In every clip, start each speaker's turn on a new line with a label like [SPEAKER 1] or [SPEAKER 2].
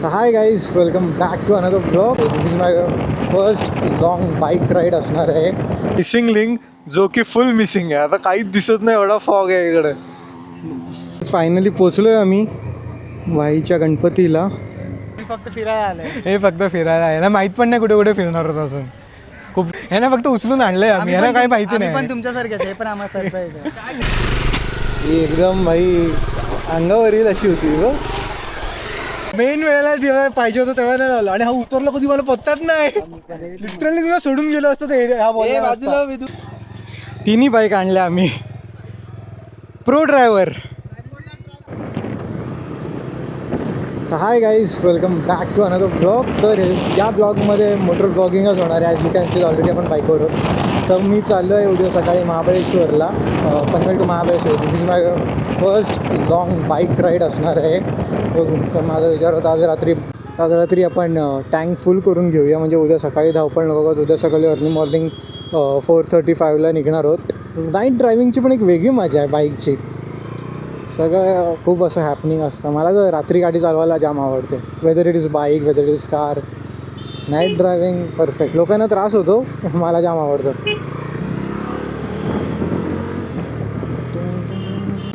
[SPEAKER 1] High guys, welcome back to another blog. This is my first long bike ride असणार आहे. Missing link जो की फुल missing आहे. आता काहीच दिसत नाही, एवढा फॉग आहे इकडे. फायनली पोचलो आहे आम्ही वाईच्या गणपतीला.
[SPEAKER 2] फक्त फिरायला आलंय.
[SPEAKER 1] हे फक्त फिरायला आहे ना, माहीत पण नाही कुठे कुठे फिरणार होत असून. खूप हे ना फक्त उचलून आणलंय आम्ही, यांना काही माहिती नाही.
[SPEAKER 2] पण तुमच्यासारखेच आहे, पण आम्हाला सरप्राईज आहे.
[SPEAKER 1] ही एकदम भाई अंगावर येईल अशी होती ग. मेन वेळेला जेव्हा पाहिजे होतं तेव्हा नाही आलं, आणि हा उतरला कधी मला पत्ताच नाही. लिटरली तुला सोडून गेलो असतो बाजूला. तिन्ही बाईक आणल्या आम्ही. Pro driver. Hi guys, welcome back to another blog. तर या ब्लॉगमध्ये मोटर ब्लॉगिंगच होणार आहे. As you can see already आपण बाईकवर आहोत. तर मी चाललो आहे उद्या सकाळी महाबळेश्वरला, Panvel to Mahabaleshwar. This is my first long bike ride असणार आहे. तर माझा विचार होता आज रात्री आपण टँक फुल करून घेऊया, म्हणजे उद्या सकाळी धावपळ नको. उद्या सकाळी अर्ली मॉर्निंग 4:35ला निघणार आहोत. नाईट ड्रायव्हिंगची पण एक वेगळी मजा आहे बाईकची. सगळं खूप असं हॅपनिंग असतं. मला तर रात्री गाडी चालवायला जाम आवडते. Whether it is bike, whether it is car. Night driving perfect. लोकांना त्रास होतो, मला जाम आवडतं.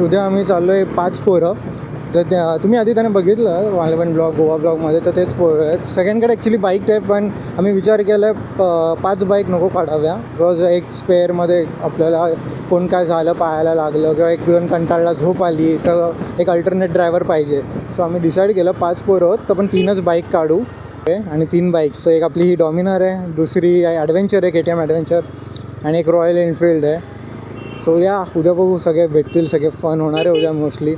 [SPEAKER 1] उद्या आम्ही चाललो आहे 5 पोरं. तर तुम्ही आधी त्याने बघितलं मालवण ब्लॉग, गोवा ब्लॉगमध्ये, तर तेच पोरं आहेत. सगळ्यांकडे ॲक्च्युली बाईक आहे, पण आम्ही विचार केला आहे 5 बाईक नको काढाव्या. रोज एक स्पेअरमध्ये आपल्याला कोण काय झालं, पाहायला लागलं किंवा एक दोन कंटाळला, झोप आली, तर एक अल्टरनेट ड्रायव्हर पाहिजे. सो आम्ही डिसाईड केलं 5 पोरं आहोत, तर पण 3च बाईक काढू. आणि 3 बाईक्स. तर एक आपली ही डॉमिनर आहे, दुसरी ॲडव्हेंचर आहे, KTM ॲडव्हेंचर, आणि एक रॉयल एनफिल्ड आहे. सो या उद्या बघू, सगळे भेटतील, सगळे फन होणार आहे उद्या मोस्टली.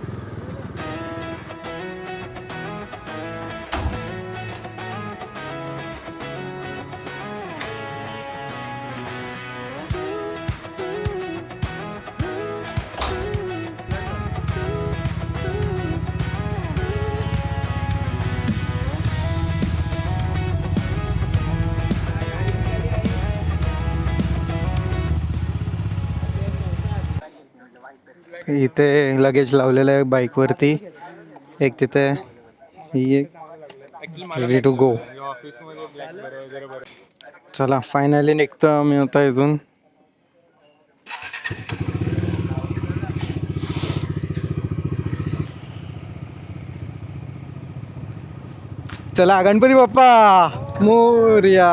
[SPEAKER 1] इथे लगेज लावलेलं आहे बाईकवरती. एक तिथे, ही एक रेडी टू गो. चला फायनली निघतो आम्ही आता इथून. चला गणपती बाप्पा मोरया.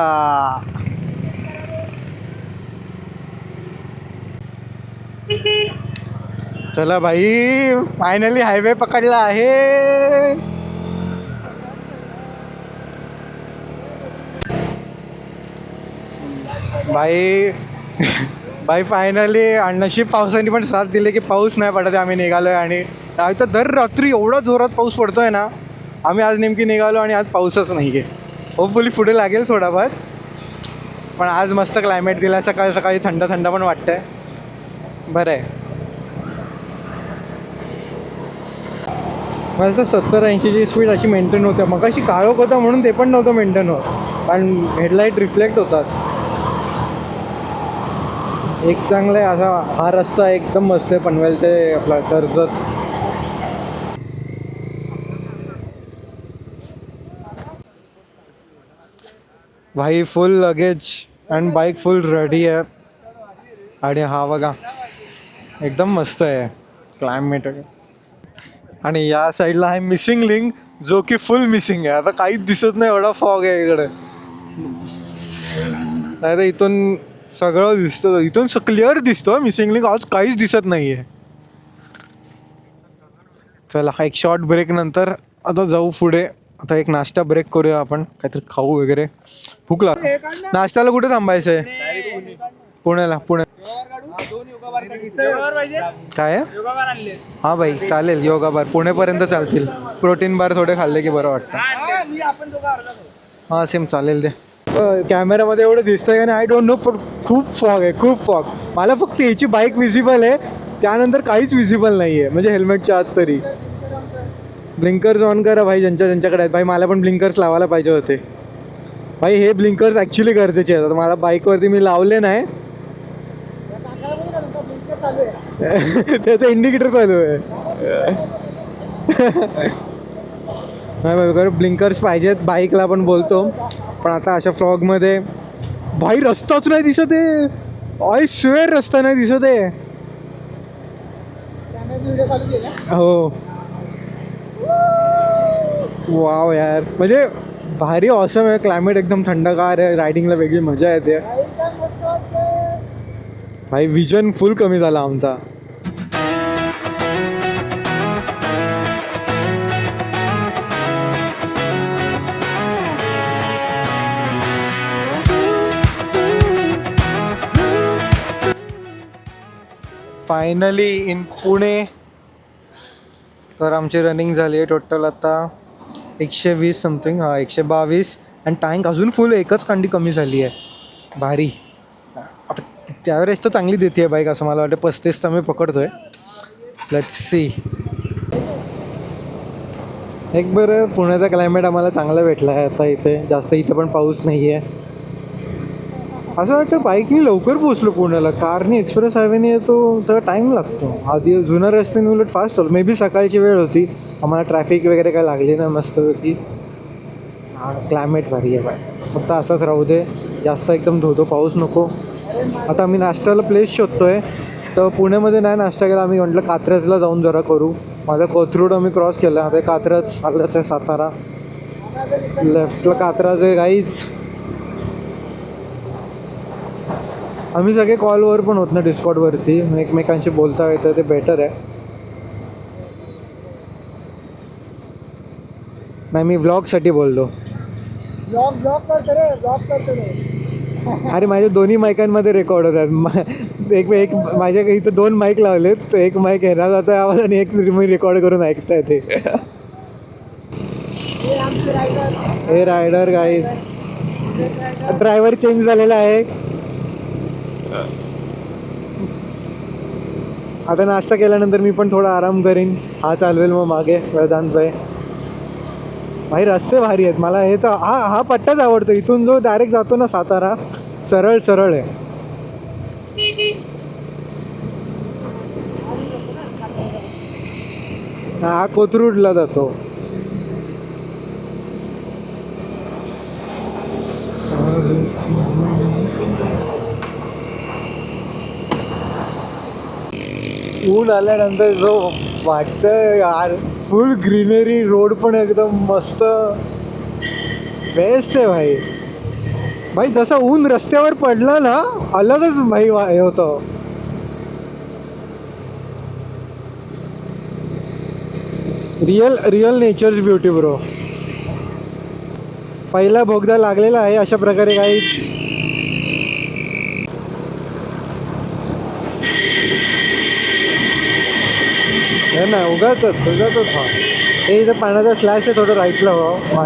[SPEAKER 1] चला भाई, फायनली हायवे पकडला आहे. भाई फायनली नशीब पावसाने पण साथ दिली की पाऊस नाही पडत. आम्ही निघालो आहे, आणि तर दर रात्री एवढा जोरात पाऊस पडतो आहे ना. आम्ही आज नेमकी निघालो आणि आज पाऊसच नाही आहे. होपफुली पुढे लागेल थोडाफार, पण आज मस्त क्लायमेट दिला. सकाळी सकाळी थंड थंड पण वाटतंय, बरं आहे. माझं 70-80ची स्पीड अशी मेंटेन होते. मग अशी काळोख होता म्हणून ते पण नव्हतं मेंटेन होत, कारण हेडलाईट रिफ्लेक्ट होतात. एक चांगलं आहे असा हा रस्ता, एकदम मस्त आहे पनवेल ते आपला कर्जत. भाई फुल luggage and bike full ready आहे. आणि हा बघा एकदम मस्त आहे क्लायमेट. आणि या साईडला आहे मिसिंग लिंक जो की फुल मिसिंग आहे. आता काहीच दिसत नाही, एवढा फॉग आहे इकडे. नाही तर इथून सगळं दिसतं, इथून क्लिअर दिसतं. मिसिंग लिंक आज काहीच दिसत नाही आहे. चला एक शॉर्ट ब्रेक नंतर आता जाऊ पुढे. आता एक नाश्ता ब्रेक करूया आपण, काहीतरी खाऊ वगैरे. भूक लाग. नाश्त्याला कुठे थांबायचं आहे? पुण्याला. काय आहे? हां भाई चालेल, योगा बार पुणेपर्यंत चालतील. प्रोटीन बार थोडे खाल्ले की बरं वाटतं. हां सेम चालेल दे. कॅमेरामध्ये एवढं दिसतंय का नाही आय डोंट नो, पण खूप फॉग आहे, खूप फॉग. मला फक्त याची बाईक विजिबल आहे, त्यानंतर काहीच विजिबल नाही आहे, म्हणजे हेल्मेटच्या आत तरी. ब्लिंकर्स ऑन करा भाई, ज्यांच्याकडे आहेत. भाई मला पण ब्लिंकर्स लावायला पाहिजे होते भाई. हे ब्लिंकर्स ॲक्च्युली गरजेचे आहेत. आता मला बाईकवरती मी लावले नाही. त्याचं इंडिकेटर चालू आहे. नाही बघा ब्लिंकर्स पाहिजेत बाईकला पण बोलतो, पण आता अशा फ्लॉगमध्ये भाई रस्ताच नाही दिसत आहे. आय स्वेअर रस्ता नाही दिसत आहे. हो वाव यार, म्हणजे भारी ऑसम आहे. क्लायमेट एकदम थंडगार आहे, रायडिंगला वेगळी मजा येते. भाई विजन फुल कमी झाला आमचा. Finally in Pune. तर आमची रनिंग झाली आहे टोटल आता 120 समथिंग, हा 122. आणि टँक अजून फुल, एकच कांडी कमी झाली आहे. भारी. आता त्यावेळेस तर चांगली देते आहे बाईक असं मला वाटतं. 35 तर मी पकडतो आहे. Let's see. एक बरं पुण्याचा क्लायमेट आम्हाला चांगला भेटला आहे आता. इथे जास्त इथे पण पाऊस नाही आहे. असं वाटतं बाईकनी लवकर पोहोचलो पुण्याला. कारनी एक्सप्रेस हायवेने येतो तर टाईम लागतो. आधी जुन्या रस्त्याने उलट फास्ट होतो. मे बी सकाळची वेळ होती, आम्हाला ट्रॅफिक वगैरे काय लागली नाही. मस्त होती. क्लायमेट भारी आहे बाय. फक्त असंच राहू दे, जास्त एकदम धोधो पाऊस नको. आता आम्ही नाश्त्याला प्लेस शोधतो आहे. तर पुण्यामध्ये नाही नाश्ता केला, आम्ही म्हटलं कात्रजला जाऊन जरा करू. माझा कोथरूड आम्ही क्रॉस केला. आता कात्रज आलंच आहे, सातारा. लेफ्टला कात्रज आहे गाईच. आम्ही सगळे कॉलवर पण होत ना डिस्कॉर्डवरती, एकमेकांशी बोलता येतं, ते बेटर आहे. नाही मी व्लॉगसाठी बोललो. अरे माझ्या दोन्ही माईकांमध्ये रेकॉर्ड होतात. एक माझ्या इथं 2 माईक लावलेत. तर एक माईक ह्याला जातो आवाज आणि एक मी रेकॉर्ड करून ऐकता येते. हे रायडर गाईज. ड्रायव्हर चेंज झालेला आहे. आता नाश्ता केल्यानंतर मी पण थोडा आराम करीन. हा चालवेल मग मागे वेदांत भाई. रस्ते भारी आहेत. मला हे तर हा पट्टाच आवडतो. इथून जो डायरेक्ट जातो ना सातारा, सरळ सरळ आहे. हा कोथरूडला जातो. ऊन आल्यानंतर जो वाटतं यार, फुल ग्रीनरी, रोड पण एकदम मस्त, बेस्ट आहे भाई. भाई जसं ऊन रस्त्यावर पडलं ना, अलगच भाई हे होतं. Real nature's beauty bro. पहिला बोगदा लागलेला आहे अशा प्रकारे काहीच. हे ना उगाच हा. हे इथं पाण्याचा स्लॅश आहे, थोडं राईटला व्हा.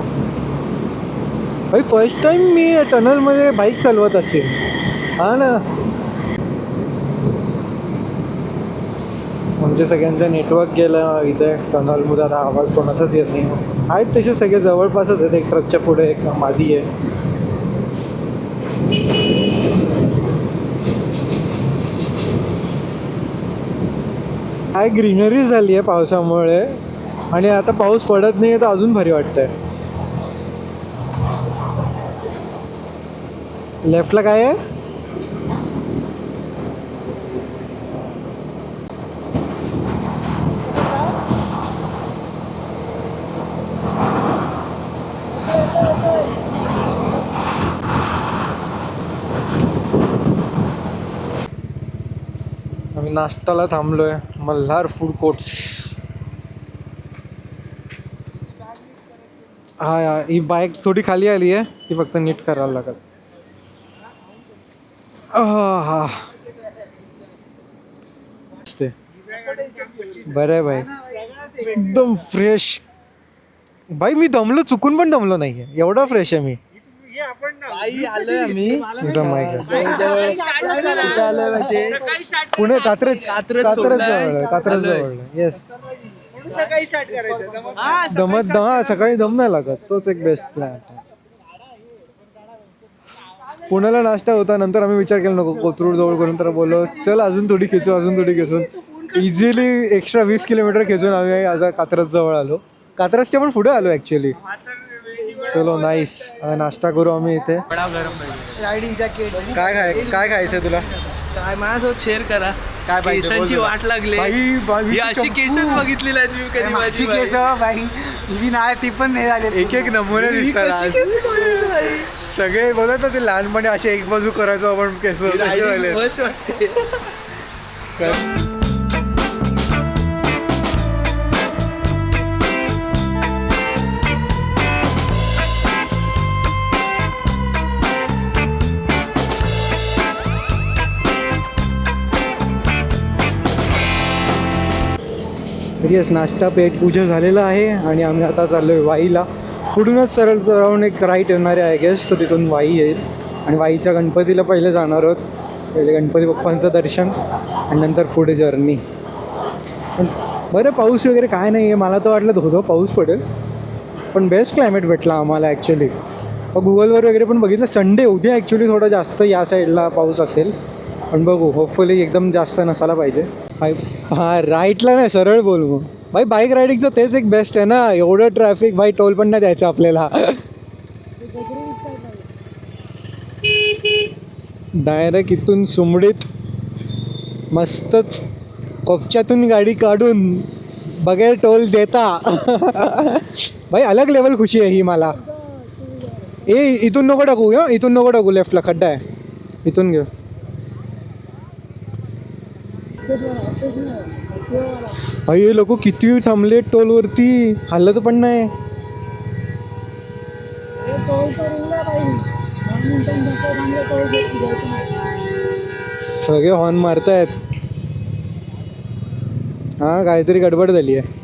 [SPEAKER 1] भाई फर्स्ट टाइम मी टनलमध्ये बाईक चालवत असेल. हा ना. म्हणजे सगळ्यांचं नेटवर्क गेलं इथे टनलमध्ये. आता आवाज कोणाचाच येत नाही. आहेत तसे सगळे जवळपासच आहेत. एक ट्रकच्या पुढे एक मादी आहे. काय ग्रीनरी झाली आहे पावसामुळे. आणि आता पाऊस पडत नाही आहे तर अजून भारी वाटतंय. लेफ्टला काय आहे? आम्ही नाश्त्याला थांबलोय, मल्हार फूड कोर्ट्स. हा ही बाईक थोडी खाली आली आहे, ती फक्त नीट करायला लागत. हा बरं आहे भाई, एकदम फ्रेश. भाई मी दमलो, चुकून पण दमलो नाही आहे, एवढा फ्रेश आहे मी. पुणे कात्रज जवळ. येस, सकाळी दम नाही लागत, तोच एक बेस्ट प्लॅन. पुण्याला नाश्ता होता, नंतर आम्ही विचार केला नको कोथरूड जवळ करून, तर बोललो चल अजून थोडी खेचू. इझिली एक्स्ट्रा 20 किलोमीटर खेचून आम्ही आता कात्रज जवळ आलो. कात्रजच्या पण पुढे आलो ॲक्च्युली. चलो नाईस. नाश्ता करू आम्ही इथे.
[SPEAKER 2] रायडिंग जॅकेट
[SPEAKER 1] काय खायचंय तुला?
[SPEAKER 2] काय माझ्यासोबत शेअर करा.
[SPEAKER 1] काय पाहिजे बोल
[SPEAKER 2] केसांची
[SPEAKER 1] तुला.
[SPEAKER 2] वाट लागली.
[SPEAKER 1] बाई,
[SPEAKER 2] ही अशी केसच बघितली नाही तुम्ही कधी. माझी केस बाई तुझी नाही ती पण नाही झाली.
[SPEAKER 1] एक एक नमुने दिसतात आज. सगळे बोलत होते लहानपणी असे एक बाजू करायचो आपण केस झाले.
[SPEAKER 2] मस्त वाटते.
[SPEAKER 1] येस, नाश्ता पेट पूजा झालेला आहे आणि आम्ही आता चाललो आहे वाईला. पुढूनच सरळ राहून एक राईट येणार आहे आय गेस. तर तिथून वाई येईल आणि वाईच्या गणपतीला पहिले जाणार आहोत. पहिले गणपती बाप्पांचं दर्शन आणि नंतर पुढे जर्नी. पण बरं पाऊस वगैरे काय नाही आहे. मला तर वाटलं धोधो पाऊस पडेल, पण बेस्ट क्लायमेट भेटला आम्हाला ॲक्च्युली. गुगलवर वगैरे पण बघितलं संडे उद्या ॲक्च्युली थोडं जास्त या साईडला पाऊस असेल, पण बघू. होपफुली एकदम जास्त नसायला पाहिजे. हां राईटला नाही, सरळ बोल मग भाई. बाईक रायडिंगचं तेच एक बेस्ट आहे ना. एवढं ट्रॅफिक भाई, टोल पण नाही द्यायचं आपल्याला. डायरेक्ट इथून सुमडीत मस्तच कोपच्यातून गाडी काढून बगैर टोल देता. भाई अलग लेवल खुशी आहे ही मला. इथून नको टाकू. इथून नको टाकू, लेफ्टला खड्डा आहे, इथून घेऊ. हे लोक किती थांबले टोलवरती, हलत पण नाही. सगळे हॉर्न मारतायत. हा काहीतरी गडबड झाली आहे.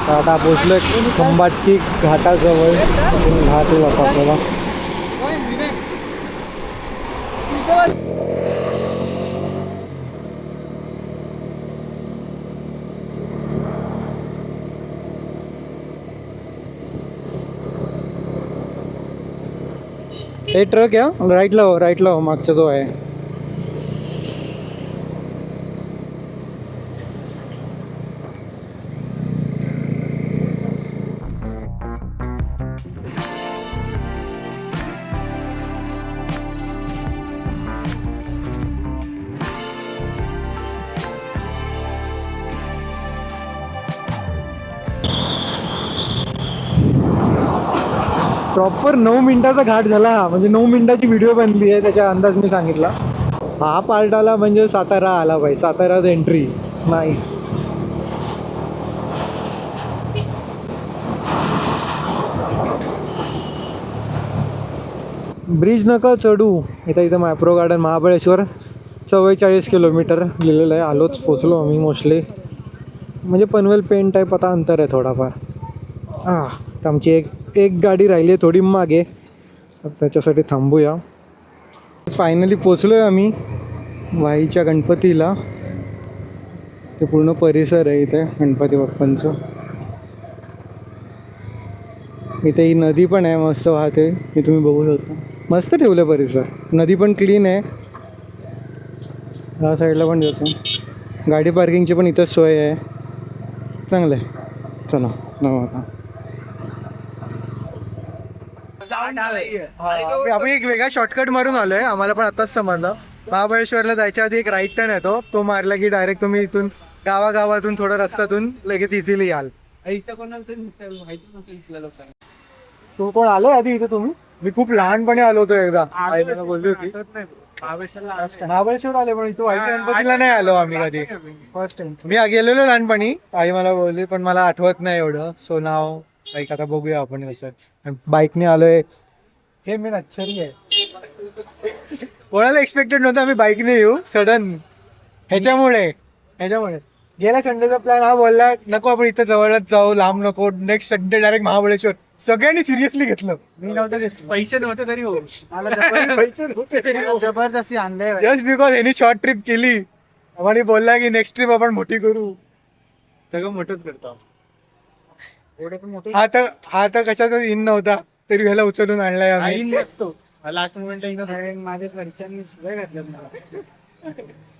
[SPEAKER 1] आता पोचलोय खंबाटकी घाटाजवळ. घाट जातो आपल्याला. हे ट्रक आहे, राईटला हो मागचा जो आहे. प्रॉपर 9 मिनिटाचा घाट झाला हा. म्हणजे 9 मिनिटाची व्हिडिओ बनली आहे, त्याचा अंदाज मी सांगितला. हा पार्ट आला म्हणजे सातारा आला भाई. साताराच एंट्री. नाईस. ब्रिज नका चढू. इथं मॅप्रो गार्डन महाबळेश्वर 44 किलोमीटर लिहिलेलं आहे. आलोच, पोचलो आम्ही मोस्टली. म्हणजे पनवेल पेन टाईप आता अंतर आहे थोडाफार. तर आमची एक गाडी राहिली आहे थोडी मागे, त्याच्यासाठी थांबूया. फायनली पोचलो आहे आम्ही वाईच्या गणपतीला. ते पूर्ण परिसर आहे इथे गणपती बाप्पांचं. इथे ही नदी पण आहे, मस्त वाहते. हे तुम्ही बघू शकता. मस्त ठेवलं परिसर. नदी पण क्लीन आहे. ह्या साईडला पण जातो. गाडी पार्किंगची पण इथंच सोय आहे. चांगलं आहे. चला जाऊ आता. आपण एक वेगळा शॉर्टकट मारून आलोय. आम्हाला पण आताच समजलं. महाबळेश्वरला जायच्या आधी एक राईट टर्न येतो, तो मारला की डायरेक्ट तुम्ही इथून गावागावातून थोडं रस्त्यातून लगेच इझिली याल. तू कोण आलोय आधी इथे तुम्ही? मी खूप लहानपणी आलो होतो एकदा. आई मला बोलली होती महाबळेश्वर आले, पण इथं वाईट गणपतीला नाही आलो आम्ही कधी.
[SPEAKER 2] फर्स्ट टाइम
[SPEAKER 1] मी गेलेलो लहानपणी, आई मला बोलली, पण मला आठवत नाही एवढं. सो नाव लाईक आता बघूया आपण कसं. बाईकने आलोय. हे मी आश्चर्य आहे. कोणाला एक्सपेक्टेड नव्हतं आम्ही बाईकने येऊ सडन. ह्याच्यामुळे गेल्या संडेचा प्लॅन हा बोलला नको आपण इथं जवळच जाऊ, लांब नको. Next Sunday direct Mahabaleshwar. सगळ्यांनी सिरियसली घेतलं.
[SPEAKER 2] मी नव्हतं घेतलं. पैसे नव्हते तरी हो.
[SPEAKER 1] पैसे नव्हते तरी हो.
[SPEAKER 2] जबरदस्ती आणलंय.
[SPEAKER 1] जस्ट बिकॉज यांनी शॉर्ट ट्रिप केली आणि बोलला की नेक्स्ट ट्रिप आपण मोठी करू.
[SPEAKER 2] सगळं मोठंच करतो. एवढे पण मोठे
[SPEAKER 1] हा तर कशाचा इन नव्हता तरी ह्याला उचलून आणलाय आम्ही.
[SPEAKER 2] नसतो लास्ट मोमेंट माझ्या घरच्यांनी सुद्धा घातलं मला.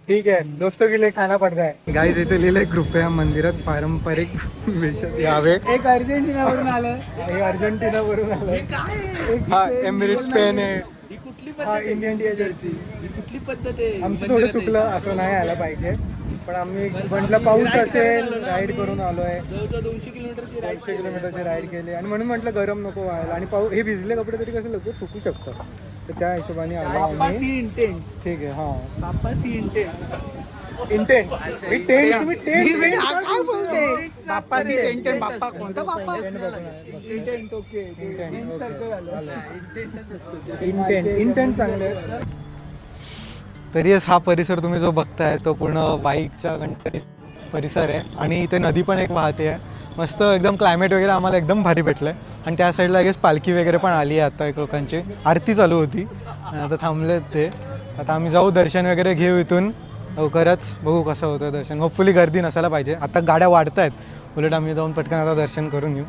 [SPEAKER 1] ठीक आहे दोस्तों के लिए खाना पडता है. गाईज इथे लिहिलंय कृपया मंदिरात पारंपरिक वेशात यावे.
[SPEAKER 2] एक अर्जेंटिनावरून आलं.
[SPEAKER 1] हे अर्जेंटिनावरून आलंय. हा एमिरेट्स पेन आहे. हा इंडियन जर्सी.
[SPEAKER 2] कुठली पद्धत आहे.
[SPEAKER 1] आमचं थोडं चुकलं असं नाही आलं पाहिजे पण आम्ही म्हटलं पाऊस असेल राईड करून आलोय.
[SPEAKER 2] जवळजवळ 200
[SPEAKER 1] किलोमीटरची राईड केली आणि म्हणून म्हटलं गरम नको व्हायला आणि पाऊस हे भिजले कपडे तरी कसं लवकर सुकू शकतं तर त्या हिशोबाने आलो आम्ही.
[SPEAKER 2] इंटेन्स.
[SPEAKER 1] ठीक आहे. हा
[SPEAKER 2] बाप्पासी इंटेन्स.
[SPEAKER 1] इंटेंट मी टेंट तुम्ही टेंट
[SPEAKER 2] बाप्पाची इंटेन्स. बाप्पा कोणता बाप्पा. इंटेन्स. ओके.
[SPEAKER 1] इंटेंट चांगले. तरी हा परिसर तुम्ही जो बघताय तो पूर्ण बाईकचा गणपती परिसर आहे आणि इथे नदी पण एक वाहते आहे. मस्त एकदम क्लायमेट वगैरे आम्हाला एकदम भारी भेटलं आहे आणि त्या साईडला गेस पालखी वगैरे पण आली आहे. आता एक लोकांची आरती चालू होती आणि आता थांबले ते. आता आम्ही जाऊ दर्शन वगैरे घेऊ इथून लवकरच. बघू कसं होतं दर्शन. होपफुली गर्दी नसायला पाहिजे. आता गाड्या वाढत आहेत उलट आम्ही जाऊन पटकन आता दर्शन करून येऊ.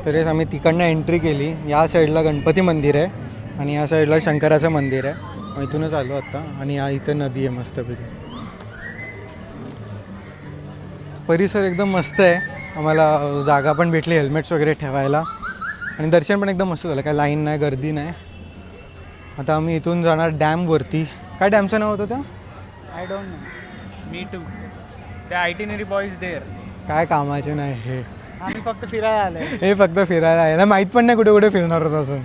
[SPEAKER 1] तरीच आम्ही तिकडनं एंट्री केली. या साईडला गणपती मंदिर आहे आणि या साईडला शंकराचं मंदिर आहे. इथूनच आलो आत्ता आणि इथे नदी आहे मस्तपैकी. परिसर एकदम मस्त आहे. आम्हाला जागा पण भेटली हेल्मेट्स वगैरे ठेवायला आणि दर्शन पण एकदम मस्त झालं. काय लाईन नाही गर्दी नाही. आता आम्ही इथून जाणार डॅमवरती. काय डॅमचं नाव होतं त्या?
[SPEAKER 2] I don't know. Me too. The itinerary boys there.
[SPEAKER 1] काय कामाचे नाही हे.
[SPEAKER 2] आम्ही फक्त फिरायला आलोय.
[SPEAKER 1] हे फक्त फिरायला आहे ना. माहीत पण नाही कुठे कुठे फिरणार होतं अजून.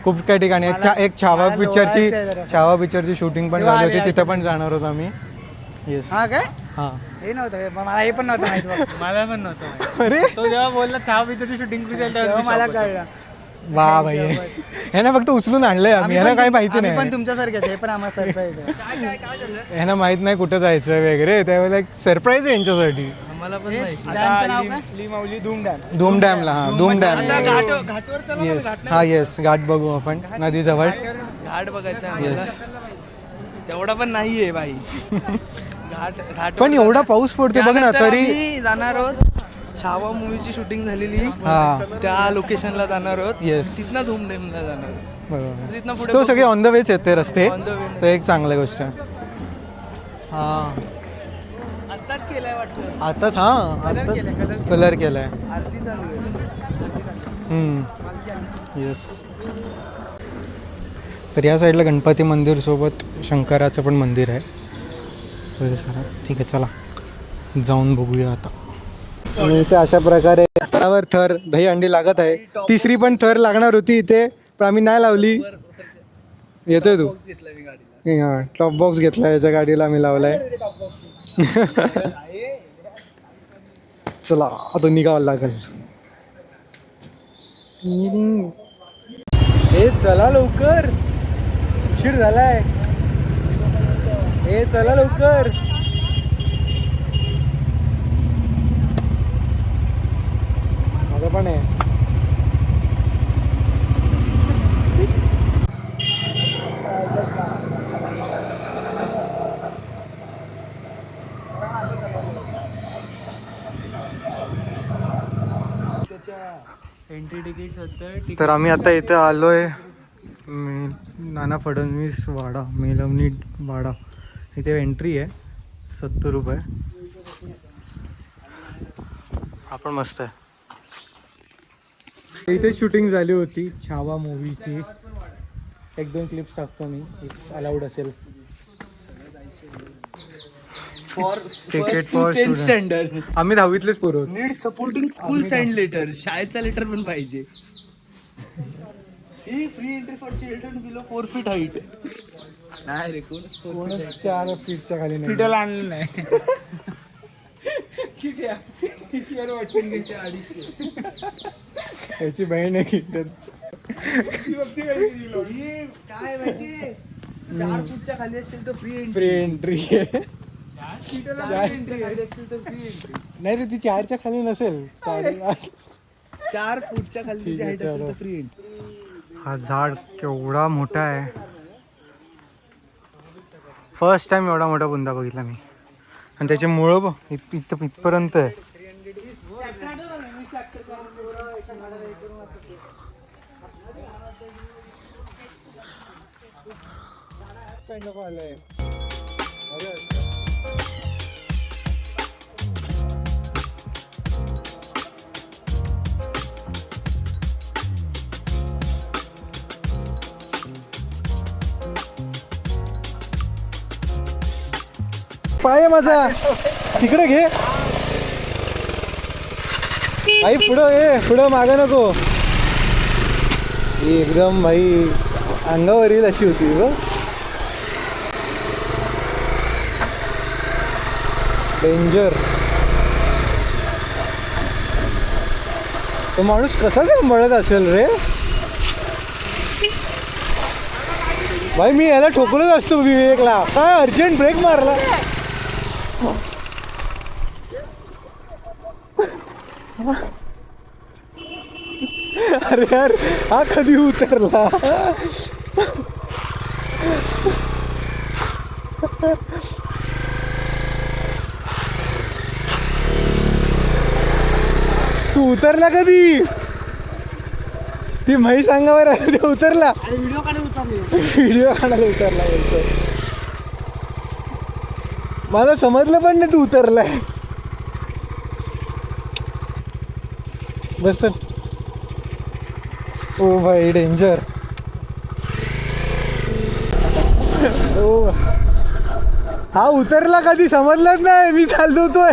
[SPEAKER 1] खूप काही ठिकाणी एक छावा पिक्चरची शूटिंग पण झाली होती. तिथं पण जाणार होतो आम्ही. येस.
[SPEAKER 2] हा काय.
[SPEAKER 1] हां
[SPEAKER 2] हे नव्हतं. मला हे पण नव्हतं माहित. मला पण नव्हतं.
[SPEAKER 1] अरे
[SPEAKER 2] तो जेव्हा बोलला चहा पिक्चरची शूटिंग तेव्हा मला कळलं.
[SPEAKER 1] वा भाई ह्यानं फक्त उचलून आणलंय आम्ही. ह्याला काही माहिती नाही.
[SPEAKER 2] पण तुमच्यासारखेच. हे पण आम्हाला सरप्राईज आहे.
[SPEAKER 1] ह्यांना माहित नाही कुठं जायचं वगैरे त्यावेळेला एक सरप्राईज आहे यांच्यासाठी.
[SPEAKER 2] आम्हाला पण माहिती.
[SPEAKER 1] धूम डॅमला. हां धूम डॅम. येस. हा येस घाट बघू आपण नदीजवळ.
[SPEAKER 2] घाट बघायचा.
[SPEAKER 1] येस.
[SPEAKER 2] तेवढा पण नाहीये बाई. घाट
[SPEAKER 1] पण एवढा पाऊस पडतो बघ ना तरी.
[SPEAKER 2] जाणार आहोत. छावा मूवीची शूटिंग झालेली.
[SPEAKER 1] हा
[SPEAKER 2] त्या लोकेशनला जाणार आहोत.
[SPEAKER 1] येस.
[SPEAKER 2] तिथनं धूमडेमला जाणार.
[SPEAKER 1] बरोबर.
[SPEAKER 2] तिथनं पुढे
[SPEAKER 1] तो सगळे ऑन द वेच आहेत ते रस्ते.
[SPEAKER 2] On the way.
[SPEAKER 1] तो एक चांगली गोष्ट आहे. हां
[SPEAKER 2] आत्ताच केलाय वाटतं.
[SPEAKER 1] आताच. हां आताच कलर केलाय.
[SPEAKER 2] आरती चालू आहे.
[SPEAKER 1] येस. तर या साईडला गणपती मंदिर सोबत शंकराचं पण मंदिर आहे. ठीक आहे चला जाऊन बघूया आता. आणि इथे अशा प्रकारे थरावर थर दही अंडी लागत आहे. तिसरी पण थर लागणार होती इथे पण आम्ही नाही लावली. येतोय तू? हां टॉप बॉक्स घेतला याच्या गाडीला आम्ही लावलाय. चला आता निघावं लागेल. हे चला लवकर उशीर झालाय. हे चला लवकर. माझं पण आहे.
[SPEAKER 2] Entry ticket.
[SPEAKER 1] तर आम्ही आता इथे आलोय नाना फडणवीस वाडा मेलवणी वाडा. इथे एंट्री आहे 70 रुपये. आपण मस्त आहे. इथे शूटिंग झाली होती छावा मूवीची. 1-2 क्लिप्स टाकतो मी इफ अलाउड असेल.
[SPEAKER 2] Ticket for standard.
[SPEAKER 1] आम्ही 10वीतलेच पोरं.
[SPEAKER 2] Need supporting school send letter. शाळेचा लेटर पण पाहिजे. ही free entry for children below 4 feet height. नाही रे कोण
[SPEAKER 1] 4 फीटच्या खाली नाही.
[SPEAKER 2] फिटल आणलं नाही. किती
[SPEAKER 1] याची बहीण आहे किंडर.
[SPEAKER 2] काय माहितीये 4 फूटच्या खाली असेल तर फ्री
[SPEAKER 1] फ्री एंट्री आहे.
[SPEAKER 2] खाली असेल तर फ्री एंट्री.
[SPEAKER 1] नाही रे ती 4च्या खाली नसेल.
[SPEAKER 2] 4 फूटच्या खाली
[SPEAKER 1] ठीक
[SPEAKER 2] जी
[SPEAKER 1] आहे,
[SPEAKER 2] हाईट असेल
[SPEAKER 1] चलो.
[SPEAKER 2] तर फ्री एंट्री.
[SPEAKER 1] हा झाड केवढा मोठा आहे. फर्स्ट टाइम एवढा मोठा बुंदा बघितला मी. आणि त्याचे मुळं बघ इथपर्यंत आहे. पाय आहे माझा तिकडे घे. आई पुढं ये, पुढं मागं नको. ही एकदम भाई अंगावर येईल अशी होती ग. डेंजर. तो माणूस कसा सांभाळत असेल रे. भाई मी याला ठोकलच असतो विवेकला. काय अर्जंट ब्रेक मारला. अरे यार हा कधी उतरला. तू उतरला कधी. ती म्हैस सांगावर उतरला.
[SPEAKER 2] व्हिडिओ काढून उतरले.
[SPEAKER 1] व्हिडिओ काढायला उतरला बोलतो. मला समजलं पण नाही तू उतरलाय. बस चल. ओ भाई डेंजर. ओ हा उतरला कधी समजलंच नाही. मी चालतोय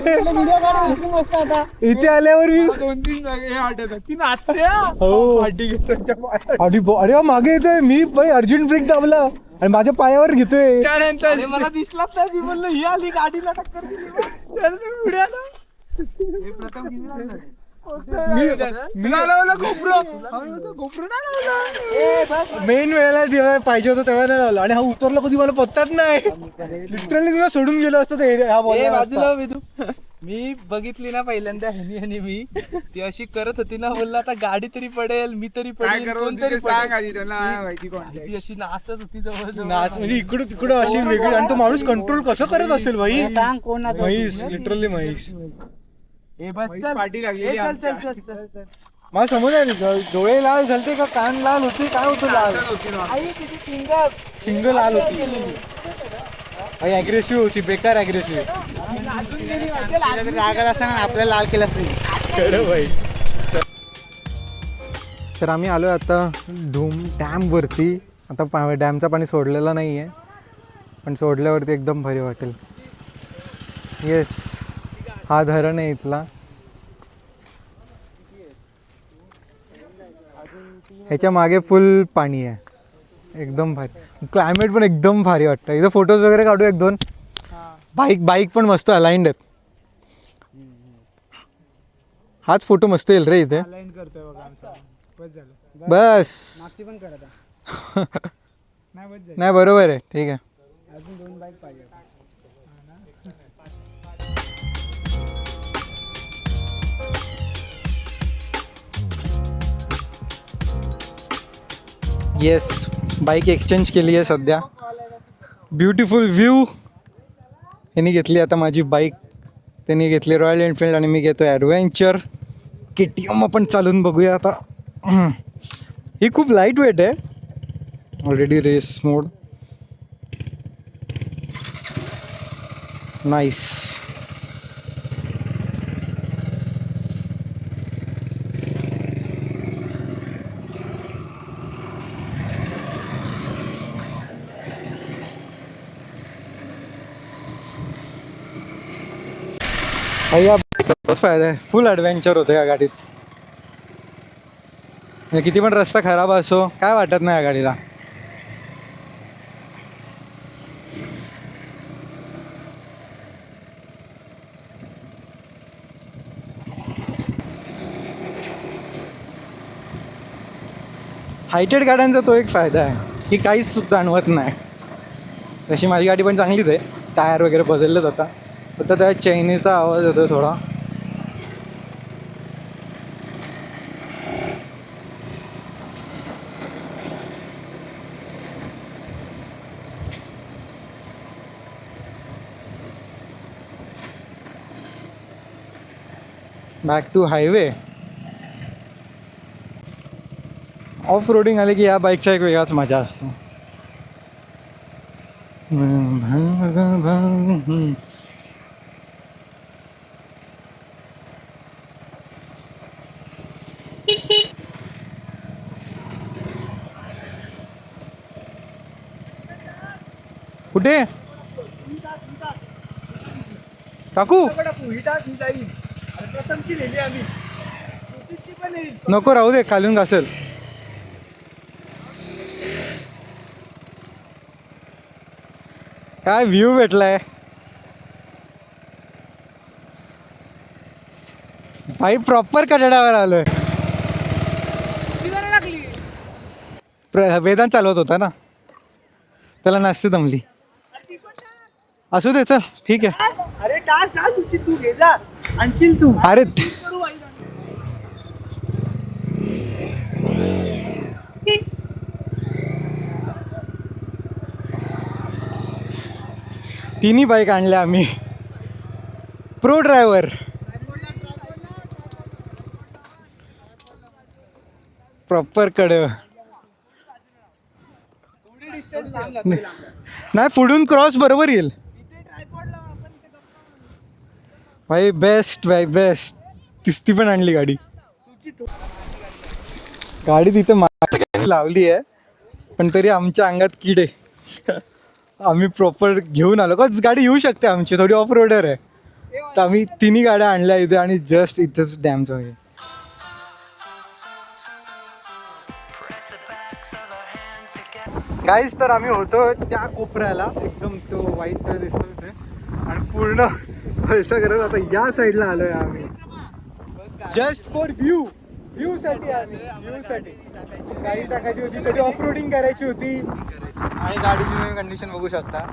[SPEAKER 1] इथे आल्यावर मी
[SPEAKER 2] 2-3 हे आठवतात ती नाचते.
[SPEAKER 1] हो अरे मागे येतोय मी. भाई अर्जंट ब्रेक दाबला आणि माझ्या पायावर घेतोय.
[SPEAKER 2] त्यानंतर मला दिसला तर मी म्हणलं ही आली गाडीला टक्कर दिली. पुढे आला. प्रथम मेन वेळेला जेव्हा पाहिजे होतं तेव्हा नाही लावलं. आणि हा उतरला कधी मला पत्ताच नाही.
[SPEAKER 1] लिटरली तुला सोडून गेलो असतो
[SPEAKER 2] बाजूला मी बघितली ना पहिल्यांदा ह्यानी मी ती अशी करत होती ना. बोलला आता गाडी तरी पडेल मी तरी पडेल कोणतरी ती अशी नाचत होती जवळ
[SPEAKER 1] नाच म्हणजे इकडं तिकडं अशी वेगळी. आणि तो माणूस कंट्रोल कसं करत असेल भाई. म्हैस लिटरली म्हैस. मला समज आहे डोळे लाल झालते का कान लाल होते काय होतं लाल. शिंग लाल होती. अग्रेसिव्ह होती बेकार अग्रेसिव्ह.
[SPEAKER 2] रागाला असं आपल्याला लाल केलं असेल.
[SPEAKER 1] खरं भाई. तर आम्ही आलो आता धूम डॅम वरती. आता डॅमचं पाणी सोडलेलं नाही आहे पण सोडल्यावरती एकदम भारी वाटेल. येस हा धरण आहे इथला. ह्याच्या मागे फुल पाणी आहे. एकदम भारी. क्लायमेट पण एकदम भारी वाटतं. इथं फोटोज वगैरे काढू 1-2. बाईक पण मस्त अलाइंड आहेत. हाच फोटो मस्त येईल रे इथे. बस नाही बरोबर आहे. ठीक आहे.
[SPEAKER 2] अजून 2 बाईक पाहिजे.
[SPEAKER 1] येस बाईक एक्सचेंज केली आहे सध्या. Beautiful view. यांनी घेतली आता माझी बाईक. त्यांनी घेतली रॉयल एनफिल्ड आणि मी घेतो ॲडव्हेंचर KTM. आपण चालून बघूया आता. ही खूप लाईट वेट आहे. ऑलरेडी रेस मोड. नाईस. या फायदा आहे. फुल ॲडव्हेंचर होतं या गाडीत. किती पण रस्ता खराब असो काय वाटत नाही या गाडीला. हायटेड गाड्यांचा तो एक फायदा आहे की काहीच जाणवत नाही. तशी माझी गाडी पण चांगलीच आहे, टायर वगैरे बदललेच आता, फक्त त्या चैनीचा आवाज येतो थोडा. Back to highway. Off roading आले की या बाईकचा एक वेगळाच मजा असतो. कुठे टाकू? नको राहू दे, खालून घासेल. काय व्ह्यू भेटलाय भाई, प्रॉपर कटड्यावर आलोय. वेदांत चालवत होता ना, त्याला नसती जमली. असू दे, चल ठीक आहे.
[SPEAKER 2] अरे टाक जा सुची, तू घे जा, आणशील तू.
[SPEAKER 1] अरे तिन्ही बाईक आणल्या आम्ही, प्रो ड्रायव्हर. प्रॉपर कडे नाही, पुढून क्रॉस बरोबर येईल भाई. बेस्ट भाई बेस्ट. ती पण आणली गाडी. गाडी तिथे लावली आहे, पण तरी आमच्या अंगात कीड आहे. आम्ही प्रॉपर घेऊन आलो का गाडी येऊ शकते आमची, थोडी ऑफ रोडर आहे. तर आम्ही तिन्ही गाड्या आणल्या इथे आणि जस्ट इथंच डॅमचं आहे. गाईज, तर आम्ही होतो त्या कोपऱ्याला, एकदम तो व्हाईट कलर दिसतो तिथे, आणि पूर्ण पैसा करत आता या साईडला आलोय आम्ही, जस्ट फॉर व्ह्यू साठी आले. व्ह्यू साठी गाडी टाकायची होती, थोडी ऑफ रोडिंग करायची होती, आणि गाडीची नवीन कंडिशन बघू शकता.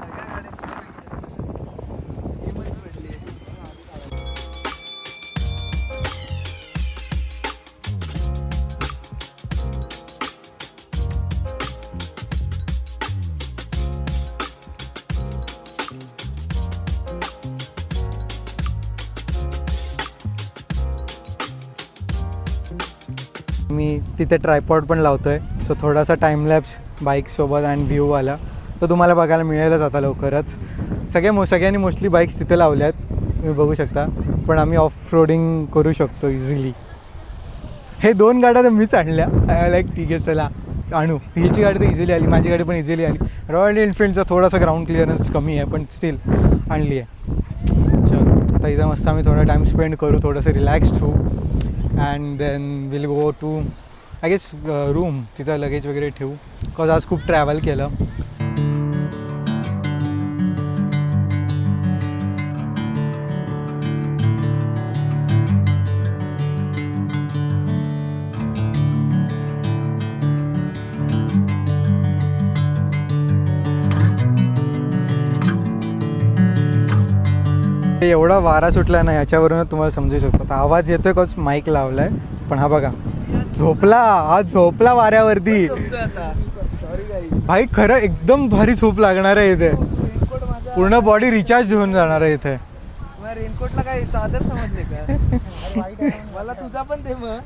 [SPEAKER 1] मी तिथे ट्रायपॉड पण लावतोय, सो थोडासा टाइमलॅप्स बाईकसोबत आणि व्ह्यू आला तो तुम्हाला बघायला मिळेलच आता लवकरच. सगळ्यांनी मोस्टली बाईक्स तिथे लावल्या आहेत, तुम्ही बघू शकता, पण आम्ही ऑफ रोडिंग करू शकतो इझिली. हे 2 गाड्या तर मीच आणल्या. लाईक ठीक आहे, चला आणू. हिची गाडी तर इझिली आली, माझी गाडी पण इझिली आली. रॉयल एनफिल्डचा थोडासा ग्राउंड क्लिअरन्स कमी आहे, पण स्टील आणली आहे. चलो आता इथं मस्त आम्ही थोडा टाईम स्पेंड करू, थोडंसं रिलॅक्स होऊ, and then will go to I guess room. तिथं लगेज वगैरे ठेवू, बिकॉज आज खूप ट्रॅव्हल केलं. एवढा वारा सुटला ना, याच्यावरून तुम्हाला समजू शकतो. आता आवाज येतोय का, माईक लावलाय, पण हा बघा झोपला वाऱ्यावरती. भाई खरं एकदम भारी झोप लागणार आहे इथे, पूर्ण बॉडी रिचार्ज होऊन जाणार आहे इथे.
[SPEAKER 2] रेनकोटला काय चादर समजले का? मला तुझा पण दे मग.